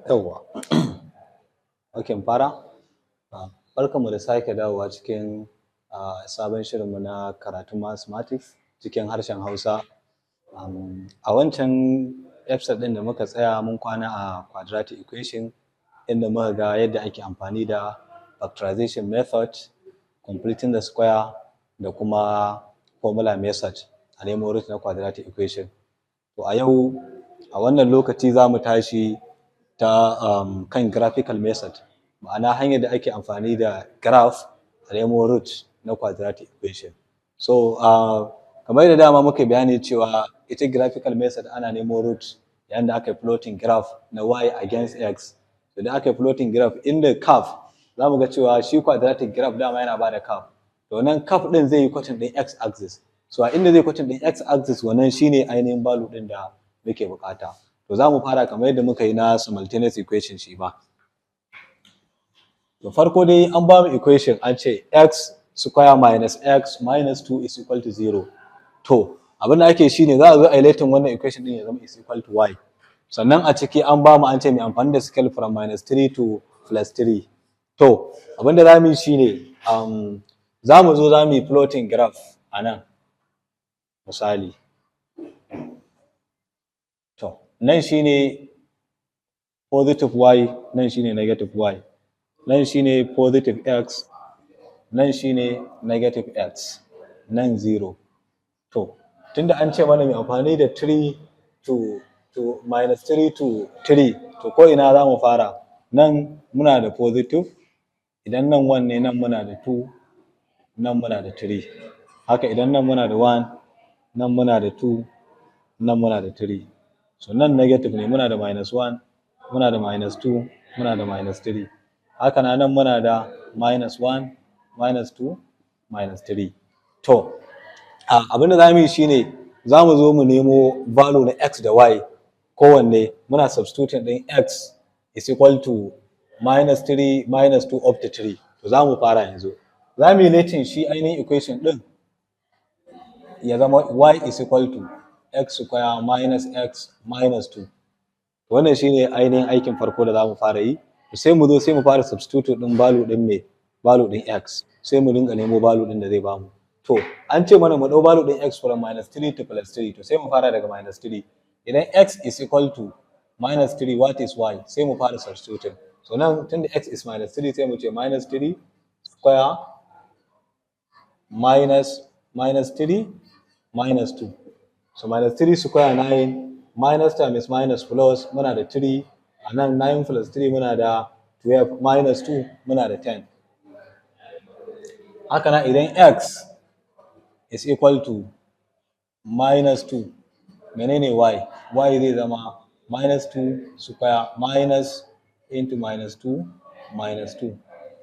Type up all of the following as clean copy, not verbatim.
Yawwa. Ok, fara? Barkanmu da sake dawowa cikin sabon shirinmu na karatun mathematics cikin harshen Hausa. A wancan episode ɗin da muka tsaya mun kwana a quadratic equation, inda muka ga yadda ake amfani da factorization method, completing the square, da kuma formula method a nemo root na quadratic equation. To a yau, a wannan lokaci za mu tashi ta kan graphical method, ma'ana hanyar da ake amfani da graph a nemo root na quadratic equation. So kamar da dama muka bayani cewa ita graphical method ana nemo root yayin da aka yi plotting graph na y against x. So da aka yi plotting graph inda curve, za mu ga cewa shi quadratic graph dama yana ba da curve. To nan curve ɗin zai yi quoting ɗin x axis. So a inda zai quoting ɗin x axis, wannan shine ainihin value ɗin da muke bukata. To za mu fara kamar yadda muka yi na simultaneous equation shi ba. To farko dai an ba mu equation an ce x square minus x minus 2 is equal to 0. To abin da ake shine za a zo a yi letting wannan equation din ya zama is equal to y. Sannan a ciki an ba mu an ce mai amfani da scale from minus 3 to plus 3. To abin da za mu yi shine za mu zo za mu yi plotting graph a nan misali. To nan shine positive y, nan shine negative y. Nan shine positive x, nan shine negative x, nan 0. To tunda an ce mana mai amfani da 3 to minus 3 to 3, to ko ina za mu fara. Nan muna da positive, idan nan 1 ne nan muna da 2, nan muna da 3. Haka idan nan muna da 1, nan muna da 2, nan muna da 3. So nan negative ne, muna da minus 1, muna da minus 2, muna da minus 3. Haka nan muna da minus 1, minus 2, minus 3. To abin da za mu yi shine za mu zo mu nemo value na x da y kowanne, muna substituting ɗin x is equal to minus 3 minus 2 up to 3. To za mu fara yanzu. Za mu yi letting shi ainihin equation ɗin ya zama y is equal to x square minus x minus 2. Wannan shine ainihin aikin farko da za mu fara yi. Sai mu zo sai mu fara substitute ɗin value ɗin x, sai mu dinga nemo value ɗin da zai bamu. To an ce mana mu ɗau value ɗin x from minus 3 to plus 3, to sai mu fara daga minus 3. Idan x is equal to minus 3, what is y? Sai mu fara substituting. So nan tunda x is minus 3, sai mu ce minus 3 square minus 3 minus 2. So minus 3 square 9, minus times minus plus muna da 3, a nan 9 plus 3 muna da 12, minus 2 muna da 10. Haka nan idan x is equal to minus 2, menene y? Y zai zama minus 2 square minus into minus 2 minus 2.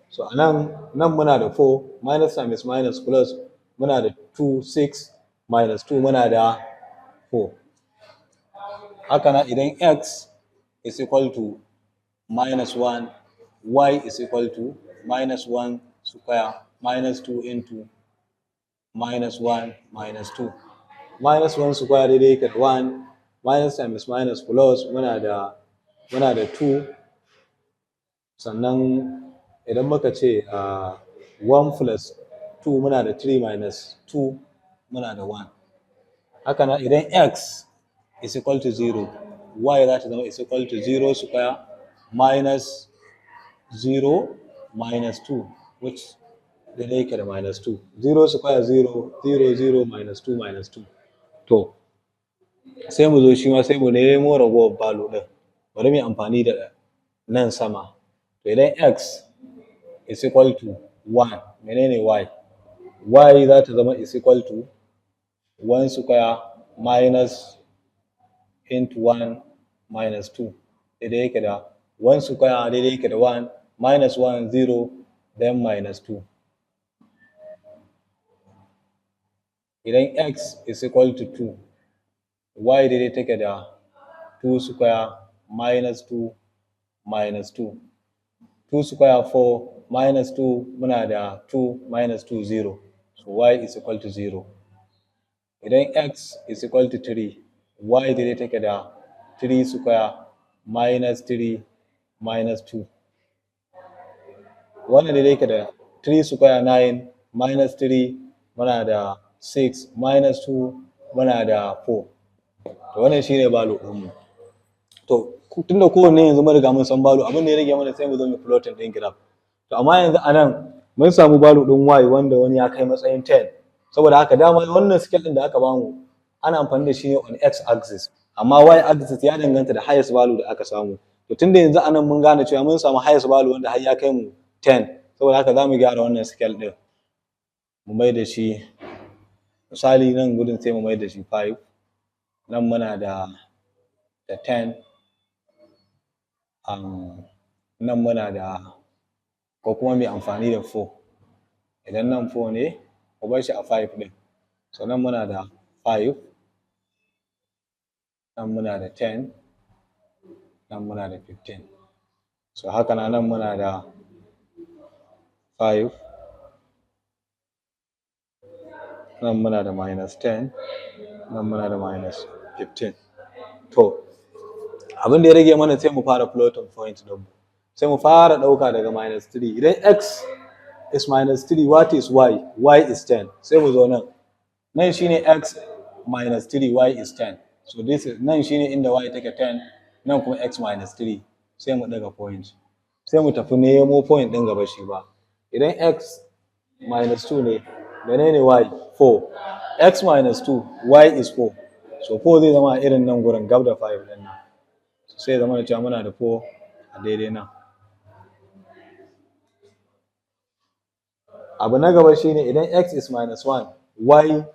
So a nan muna da 4, minus times minus plus muna da 2, 6, minus 2 muna da 4. Haka nan idan x is equal to minus 1, y is equal to minus 1 square minus 2 into minus 1 minus 2. minus 1 square daidai yake da 1, minus times minus plus muna da 2, sannan idan muka ce 1 plus 2 muna da 3 minus 2 muna da 1. Haka na idan x is equal to 0, y za ta zama is equal to 0 square minus 0 minus 2, which daidai yake da minus 2. 0 square 0, 0, 0 minus 2 minus 2. To, sai mu zo shi ma sai mu nemo ragowar value ɗin. Bari mu yi amfani da nan sama. To idan x is equal to 1, menene y? Y za ta zama is equal to 1 square minus into 1 minus 2. Daidai yake da 1 square daidai yake da 1 minus 1 0 then minus 2. Idan x is equal to 2, y daidai take da 2 square minus 2 minus 2. 2 square 4 minus 2 muna da 2 minus 2 0. So y is equal to 0. Idan x is equal to 3, y daidai take da 3 square minus 3 minus 2. Wannan daidai yake da 3 square 9 minus 3 muna da 6 minus 2 muna da 4. To wannan shine value ɗinmu. To tunda kowanne yanzu mun riga mun san value, abin da ya rage mana sai mu zo mu plotting ɗin graph. To amma yanzu anan mun samu value ɗin y wanda wani ya kai matsayin 10. Saboda haka dama wannan scale ɗin da aka bamu ana amfani da shi ne on x axis, amma y axis ya danganta da highest value da aka samu. To tunda yanzu anan mun gane cewa mun samu highest value wanda har ya kai mu 10, saboda haka za mu gyara wannan scale ɗin mu mai da shi, misali nan gudun sai mu mai da shi 5, nan muna da 10, nan muna da, ko kuma mai amfani da 4. Idan nan 4 ne ku bar shi a 5 ɗin. So nan muna da 5, nan muna da 10, nan muna da 15. So haka nan muna da 5, nan muna da minus 10, nan muna da minus 15. To, abin da ya rage mana sai mu fara plotting point ɗin. Sai mu fara ɗauka daga minus 3. Idan x is minus 3, what is y? Y is 10. Sai mu zo nan. Nan shine x minus 3, y is 10. So this is, nan shine inda y take 10, nan kuma x minus 3. Sai mu ɗaga point. Sai mu tafi nemo point ɗin gaba shi ba. Idan x minus 2 ne, menene y? 4. X minus 2, y is 4. So 4 zai zama irin nan gurin gab da 5 ɗin nan. Sai zama da cewa muna da 4 a daidai nan. Abu na gaba shine idan x is minus 1, y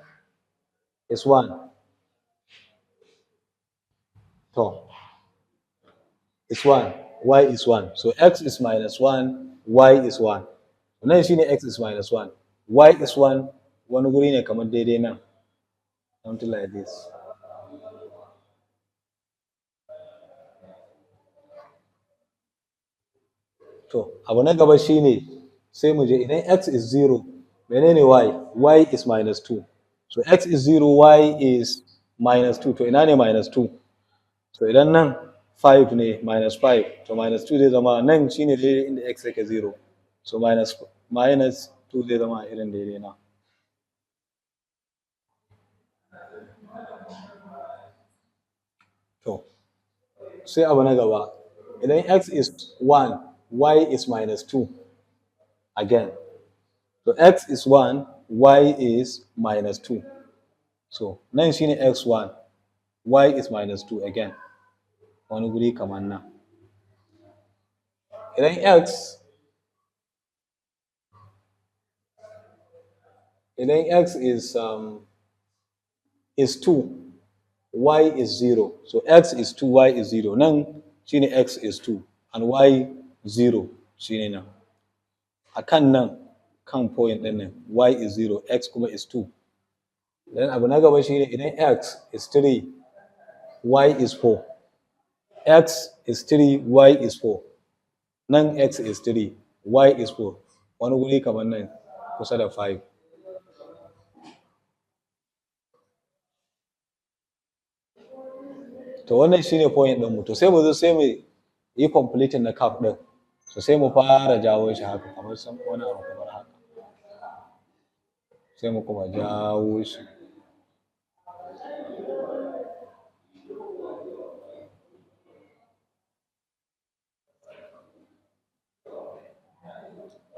is 1. To, is 1, y is 1. So x is minus 1, y is 1. Nan shine x is minus 1, y is 1, wani guri ne kamar daidai nan. Something like this. To, abu na gaba shine sai mu je idan x is 0, menene y? Y is minus 2. So x is 0, y is minus 2. To ina ne minus 2? So idan nan 5 ne minus 5, to minus 2 zai zama nan shine daidai inda x yake 0. So minus 2 zai zama irin daidai nan. To, sai abu na gaba, idan x is 1, y is minus 2 again. So x is 1, y is minus 2. So nan shine x1, y is minus 2 again. Wani guri kamar nan. Idan x is 2, y is 0. So x is 2, y is 0. Nan shine x is 2 and y 0 shine nan. Akan nan kan point ɗin nan y is 0, x kuma is 2. Then abu na gaba shine idan x is 3, y is 4. X is 3, y is 4. Nan x is 3, y is 4. Wani guri kamar nan kusa da 5. to wannan shine point din mu. To sai mu zo sai mu yi completing na curve din. So sai mu fara jawo shi haka kamar wani abu kamar haka, sai mu kuma jawo shi.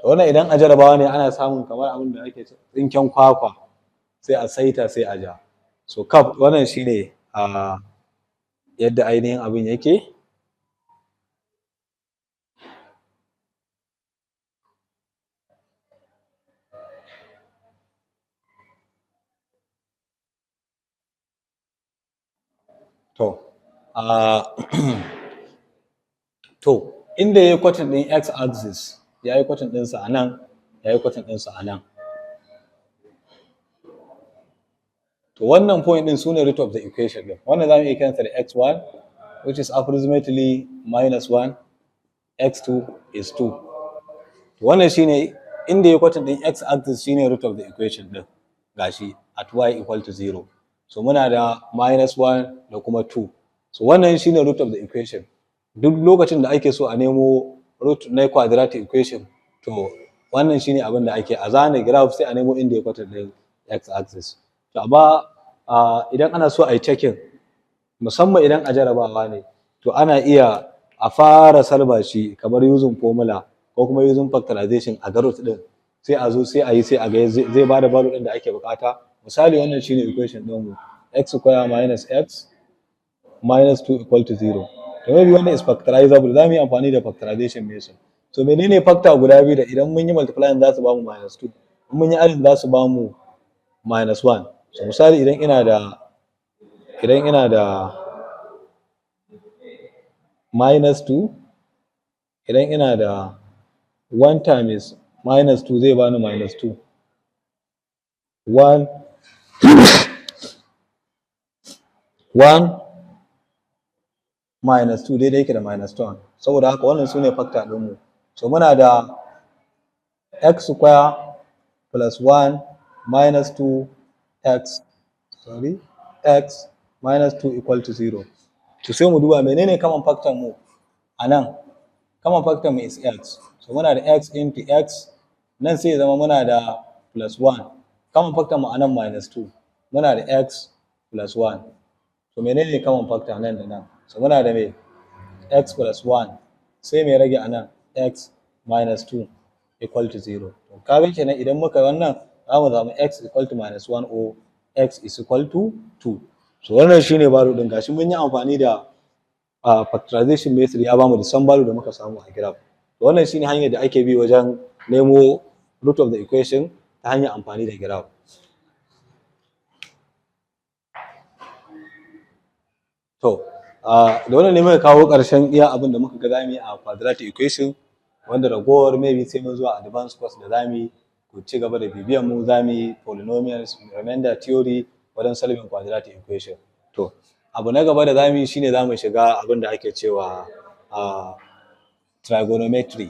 To wannan idan a jarabawa ne ana samun kamar abin da ake tsinken kwakwa, sai a saita sai a ja. So curve wannan shine yadda ainihin abin yake. To, to inda ya yi kwatin ɗin x axis, ya yi kwatin ɗinsa a nan, ya yi kwatin ɗinsa a nan. To wannan point ɗin su ne root of the equation ɗin. Wannan za mu iya kiransa da x1, which is approximately -1, x2 is 2. To wannan shine inda ya kwatin ɗin x axis shine root of the equation ɗin. Gashi at y equal to 0. So muna da -1 da kuma 2. So wannan shine root of the equation. Duk lokacin da ake so a nemo root na quadratic equation, to wannan shine abin da ake a zane graph sai a nemo inda ya kwatin ɗin x axis. To amma idan ana so a yi checking, musamman idan a jarabawa ne, to ana iya a fara salba shi kamar using formula ko kuma using factorization a ga root ɗin, sai a zo sai a yi sai a ga zai ba da value ɗin da ake bukata. Misali wannan shine equation ɗin mu, x square minus x minus 2 equal to 0. To maybe wannan is factorizable, za mu yi amfani da factorization method. So menene factor guda biyu da idan mun yi multiplying za su ba mu -2, in mun yi adding za su ba mu -1. So misali idan ina da -2, idan ina da 1 times -2 zai bani -2. 1 minus 2 daidai yake da -1. Saboda haka wannan su ne factor ɗinmu. So muna da x square plus 1 minus 2 x minus 2 equal to 0. To sai mu duba menene common factor mu a nan. Common factor mu is x. So muna da x into x, nan sai zama muna da plus 1. Common factor mu a nan -2. Muna da x plus 1. So menene common factor nan da nan? So muna da me? X plus 1. Sai mai rage a nan x minus 2 equal to 0. To kaga kenan idan muka wannan za mu samu x equal to -1 or x is equal to 2. So wannan shine value din. Gashi mun yi amfani da factorization method ya bamu da san value da muka samu a graph. To wannan shine hanyar da ake bi wajen nemo root of the equation ta hanyar amfani da graph. To da wannan ne muka kawo ƙarshen iya abin da muka ga zamu yi a quadratic equation, wanda ragowar maybe sai mun zuwa advanced course da zamu yi ku ci gaba da bibiyan mu, zamu yi polynomials, remainder theory wajen solving quadratic equation. To abu na gaba da zamu yi shine zamu shiga abin da ake cewa trigonometry.